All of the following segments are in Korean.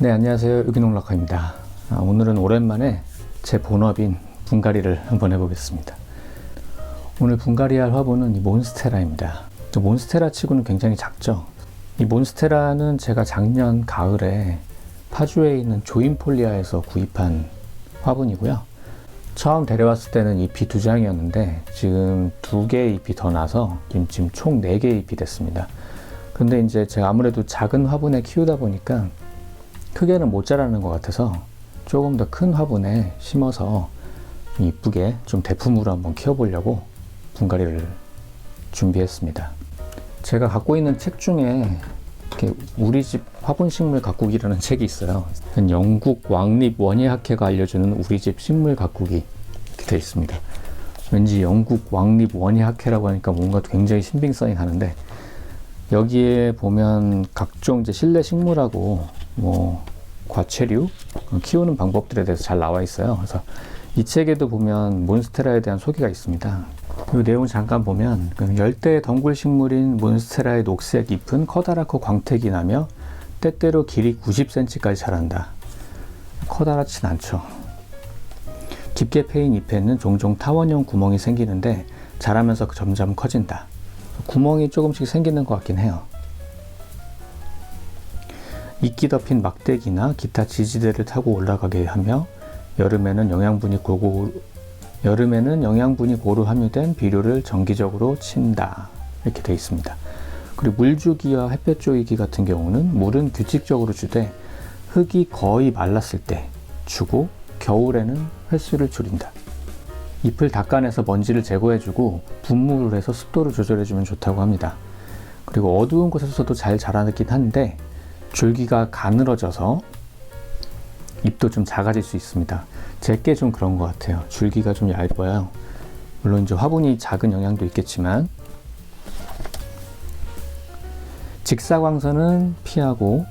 네, 안녕하세요. 유기농락화입니다. 오늘은 오랜만에 제 본업인 분갈이를 한번 해보겠습니다. 오늘 분갈이 할 화분은 이 몬스테라입니다. 몬스테라 치고는 굉장히 작죠. 이 몬스테라는 제가 작년 가을에 파주에 있는 조인폴리아에서 구입한 화분이고요. 처음 데려왔을 때는 잎이 2장이었는데 지금 2개의 잎이 더 나서 지금 총 4개의 잎이 됐습니다. 근데 이제 제가 아무래도 작은 화분에 키우다 보니까 크게는 못 자라는 것 같아서 조금 더 큰 화분에 심어서 이쁘게 좀 대품으로 한번 키워보려고 분갈이를 준비했습니다. 제가 갖고 있는 책 중에 이렇게 우리 집 화분식물 가꾸기라는 책이 있어요. 영국 왕립 원예학회가 알려주는 우리 집 식물 가꾸기 이렇게 되어 있습니다. 왠지 영국 왕립 원예학회라고 하니까 뭔가 굉장히 신빙성이 가는데, 여기에 보면 각종 이제 실내 식물하고 과채류 키우는 방법들에 대해서 잘 나와 있어요. 그래서 이 책에도 보면 몬스테라에 대한 소개가 있습니다. 이 내용 잠깐 보면 열대 덩굴 식물인 몬스테라의 녹색 잎은 커다랗고 광택이 나며 때때로 길이 90cm까지 자란다. 커다랗진 않죠. 깊게 패인 잎에는 종종 타원형 구멍이 생기는데 자라면서 점점 커진다. 구멍이 조금씩 생기는 것 같긴 해요. 이끼 덮인 막대기나 기타 지지대를 타고 올라가게 하며 여름에는 영양분이 고루 함유된 비료를 정기적으로 친다. 이렇게 되어 있습니다. 그리고 물주기와 햇볕 쬐기 같은 경우는 물은 규칙적으로 주되 흙이 거의 말랐을 때 주고 겨울에는 횟수를 줄인다. 잎을 닦아내서 먼지를 제거해주고 분무를 해서 습도를 조절해주면 좋다고 합니다. 그리고 어두운 곳에서도 잘 자라긴 한데 줄기가 가늘어져서 잎도 좀 작아질 수 있습니다. 제게 좀 그런 것 같아요. 줄기가 좀 얇아요. 물론 이제 화분이 작은 영향도 있겠지만, 직사광선은 피하고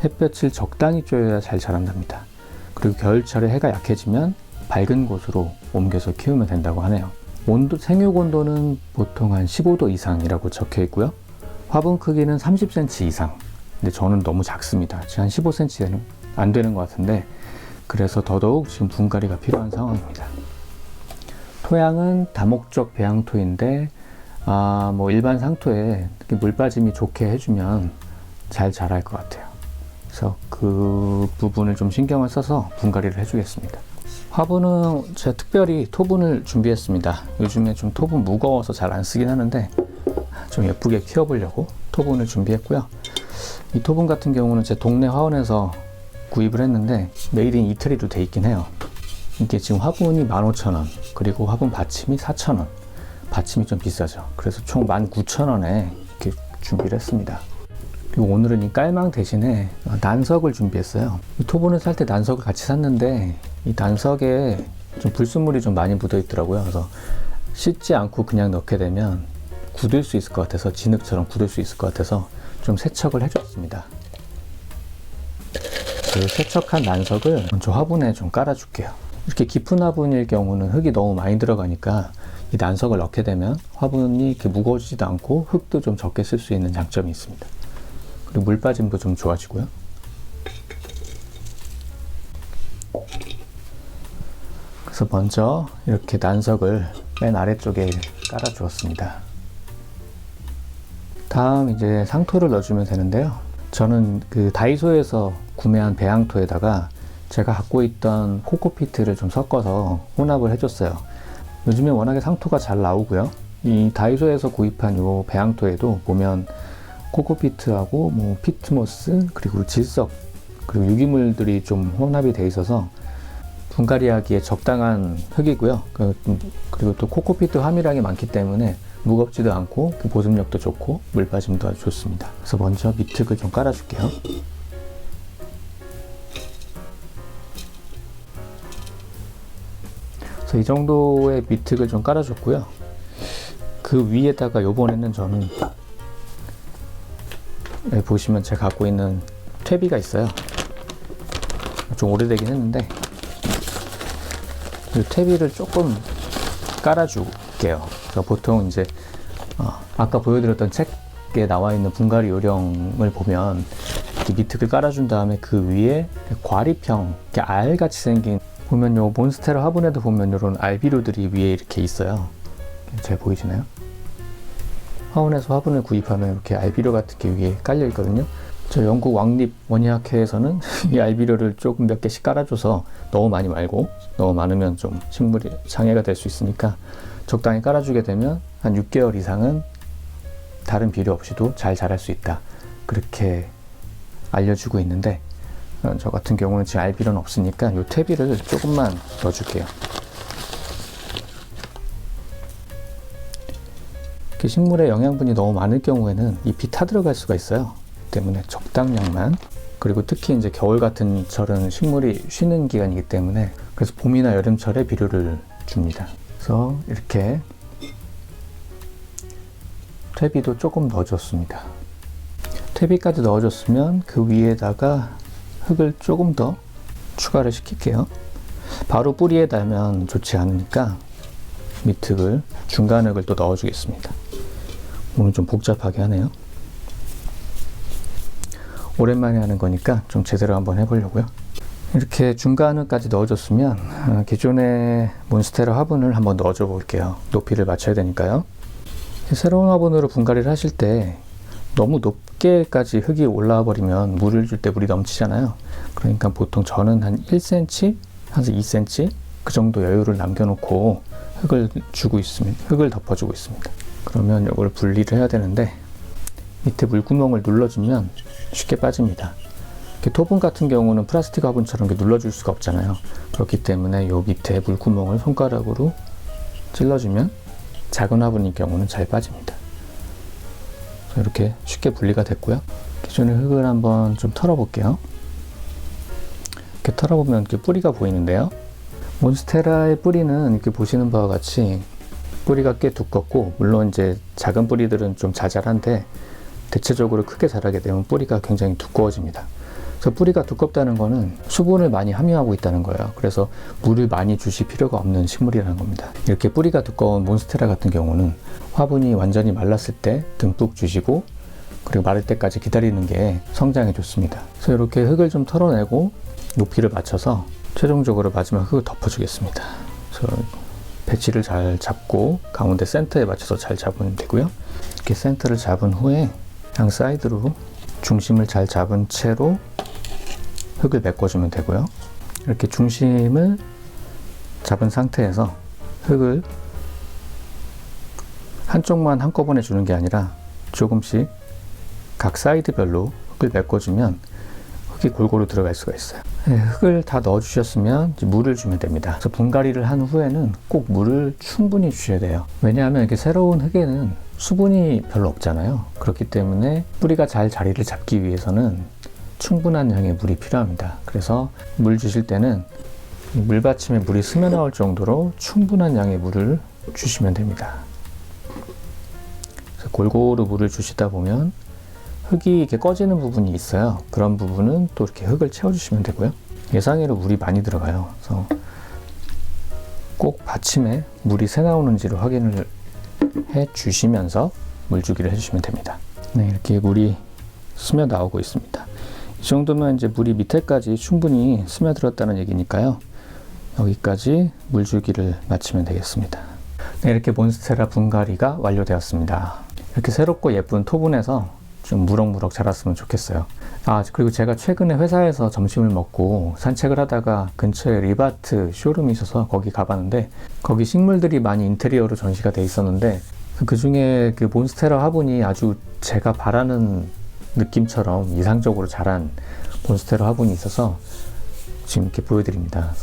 햇볕을 적당히 쬐야 잘 자란답니다. 그리고 겨울철에 해가 약해지면 밝은 곳으로 옮겨서 키우면 된다고 하네요. 생육 온도는 보통 한 15도 이상이라고 적혀 있고요. 화분 크기는 30cm 이상. 근데 저는 너무 작습니다. 한 15cm는 안 되는 것 같은데, 그래서 더더욱 지금 분갈이가 필요한 상황입니다. 토양은 다목적 배양토인데 일반 상토에 물 빠짐이 좋게 해주면 잘 자랄 것 같아요. 그래서 그 부분을 좀 신경을 써서 분갈이를 해주겠습니다. 화분은 제가 특별히 토분을 준비했습니다. 요즘에 좀 토분 무거워서 잘 안 쓰긴 하는데 좀 예쁘게 키워보려고 토분을 준비했고요. 이 토분 같은 경우는 제 동네 화원에서 구입을 했는데 메이드 인 이태리로 돼 있긴 해요. 이게 지금 화분이 15,000원, 그리고 화분 받침이 4,000원. 받침이 좀 비싸죠. 그래서 총 19,000원에 이렇게 준비를 했습니다. 그리고 오늘은 이 깔망 대신에 난석을 준비했어요. 이 토분을 살 때 난석을 같이 샀는데 이 난석에 좀 불순물이 좀 많이 묻어 있더라고요. 그래서 씻지 않고 그냥 넣게 되면 굳을 수 있을 것 같아서, 진흙처럼 굳을 수 있을 것 같아서 좀 세척을 해줬습니다. 그 세척한 난석을 먼저 화분에 좀 깔아줄게요. 이렇게 깊은 화분일 경우는 흙이 너무 많이 들어가니까 이 난석을 넣게 되면 화분이 이렇게 무거워지지도 않고 흙도 좀 적게 쓸 수 있는 장점이 있습니다. 그리고 물 빠짐도 좀 좋아지고요. 그래서 먼저 이렇게 난석을 맨 아래쪽에 깔아 주었습니다. 다음 이제 상토를 넣어주면 되는데요. 저는 그 다이소에서 구매한 배양토에다가 제가 갖고 있던 코코피트를 좀 섞어서 혼합을 해줬어요. 요즘에 워낙에 상토가 잘 나오고요. 이 다이소에서 구입한 이 배양토에도 보면 코코피트하고 피트모스, 그리고 질석, 그리고 유기물들이 좀 혼합이 돼 있어서 분갈이하기에 적당한 흙이고요. 그리고 또 코코피트 함유량이 많기 때문에 무겁지도 않고 보습력도 좋고 물 빠짐도 아주 좋습니다. 그래서 먼저 밑흙을 좀 깔아줄게요. 그래서 이 정도의 밑흙을 좀 깔아줬고요. 그 위에다가 요번에는 저는 보시면 제가 갖고 있는 퇴비가 있어요. 좀 오래되긴 했는데 이 퇴비를 조금 깔아줄게요. 보통 이제 아까 보여드렸던 책에 나와 있는 분갈이 요령을 보면 이렇게 미특을 깔아준 다음에 그 위에 과립형 이렇게 알같이 생긴, 보면 요 몬스테라 화분에도 보면 이런 알비료들이 위에 이렇게 있어요. 잘 보이시나요? 화원에서 화분을 구입하면 이렇게 알비료 같은 게 위에 깔려 있거든요. 저 영국 왕립 원예학회에서는 이 알비료를 조금 몇 개씩 깔아줘서, 너무 많이 말고, 너무 많으면 좀 식물이 장애가 될 수 있으니까 적당히 깔아주게 되면 한 6개월 이상은 다른 비료 없이도 잘 자랄 수 있다, 그렇게 알려주고 있는데, 저 같은 경우는 지금 알비료는 없으니까 이 퇴비를 조금만 넣어줄게요. 식물에 영양분이 너무 많을 경우에는 잎이 타들어갈 수가 있어요. 때문에 적당량만, 그리고 특히 이제 겨울 같은 철은 식물이 쉬는 기간이기 때문에, 그래서 봄이나 여름철에 비료를 줍니다. 그래서 이렇게 퇴비도 조금 넣어줬습니다. 퇴비까지 넣어줬으면 그 위에다가 흙을 조금 더 추가를 시킬게요. 바로 뿌리에 닿으면 좋지 않으니까 밑흙을, 중간 흙을 또 넣어주겠습니다. 오늘 좀 복잡하게 하네요. 오랜만에 하는 거니까 좀 제대로 한번 해보려고요. 이렇게 중간 흙까지 넣어줬으면 기존의 몬스테라 화분을 한번 넣어줘 볼게요. 높이를 맞춰야 되니까요. 새로운 화분으로 분갈이를 하실 때 너무 높게까지 흙이 올라와 버리면 물을 줄 때 물이 넘치잖아요. 그러니까 보통 저는 한 1cm, 한 2cm 그 정도 여유를 남겨놓고 흙을 덮어주고 있습니다. 그러면 이걸 분리를 해야 되는데, 밑에 물구멍을 눌러주면 쉽게 빠집니다. 토분 같은 경우는 플라스틱 화분처럼 눌러줄 수가 없잖아요. 그렇기 때문에 이 밑에 물구멍을 손가락으로 찔러주면 작은 화분인 경우는 잘 빠집니다. 이렇게 쉽게 분리가 됐고요. 기존의 흙을 한번 좀 털어볼게요. 이렇게 털어보면 이렇게 뿌리가 보이는데요. 몬스테라의 뿌리는 이렇게 보시는 바와 같이 뿌리가 꽤 두껍고, 물론 이제 작은 뿌리들은 좀 자잘한데 대체적으로 크게 자라게 되면 뿌리가 굉장히 두꺼워집니다. 그래서 뿌리가 두껍다는 거는 수분을 많이 함유하고 있다는 거예요. 그래서 물을 많이 주실 필요가 없는 식물이라는 겁니다. 이렇게 뿌리가 두꺼운 몬스테라 같은 경우는 화분이 완전히 말랐을 때 듬뿍 주시고, 그리고 마를 때까지 기다리는 게 성장에 좋습니다. 그래서 이렇게 흙을 좀 털어내고 높이를 맞춰서 최종적으로 마지막 흙을 덮어주겠습니다. 그래서 배치를 잘 잡고 가운데 센터에 맞춰서 잘 잡으면 되고요. 이렇게 센터를 잡은 후에 양 사이드로 중심을 잘 잡은 채로 흙을 메꿔주면 되고요. 이렇게 중심을 잡은 상태에서 흙을 한쪽만 한꺼번에 주는 게 아니라 조금씩 각 사이드별로 흙을 메꿔주면 흙이 골고루 들어갈 수가 있어요. 네, 흙을 다 넣어주셨으면 이제 물을 주면 됩니다. 그래서 분갈이를 한 후에는 꼭 물을 충분히 주셔야 돼요. 왜냐하면 이렇게 새로운 흙에는 수분이 별로 없잖아요. 그렇기 때문에 뿌리가 잘 자리를 잡기 위해서는 충분한 양의 물이 필요합니다. 그래서 물 주실 때는 물받침에 물이 스며나올 정도로 충분한 양의 물을 주시면 됩니다. 그래서 골고루 물을 주시다 보면 흙이 이렇게 꺼지는 부분이 있어요. 그런 부분은 또 이렇게 흙을 채워주시면 되고요. 예상외로 물이 많이 들어가요. 그래서 꼭 받침에 물이 새 나오는지를 확인을 해 주시면서 물주기를 해주시면 됩니다. 네, 이렇게 물이 스며 나오고 있습니다. 이 정도면 이제 물이 밑에까지 충분히 스며들었다는 얘기니까요. 여기까지 물주기를 마치면 되겠습니다. 네, 이렇게 몬스테라 분갈이가 완료되었습니다. 이렇게 새롭고 예쁜 토분에서 좀 무럭무럭 자랐으면 좋겠어요. 그리고 제가 최근에 회사에서 점심을 먹고 산책을 하다가 근처에 리바트 쇼룸이 있어서 거기 가봤는데, 거기 식물들이 많이 인테리어로 전시가 돼 있었는데, 그 중에 그 몬스테라 화분이 아주 제가 바라는 느낌처럼 이상적으로 자란 몬스테라 화분이 있어서 지금 이렇게 보여드립니다.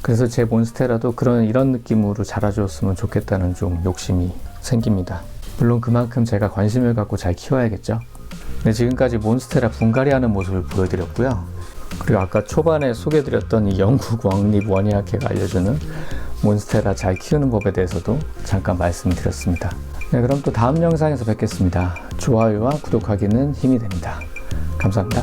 그래서 제 몬스테라도 이런 느낌으로 자라줬으면 좋겠다는 좀 욕심이 생깁니다. 물론 그만큼 제가 관심을 갖고 잘 키워야겠죠. 네, 지금까지 몬스테라 분갈이하는 모습을 보여드렸고요. 그리고 아까 초반에 소개해드렸던 이 영국 왕립 원예학회가 알려주는 몬스테라 잘 키우는 법에 대해서도 잠깐 말씀드렸습니다. 네, 그럼 또 다음 영상에서 뵙겠습니다. 좋아요와 구독하기는 힘이 됩니다. 감사합니다.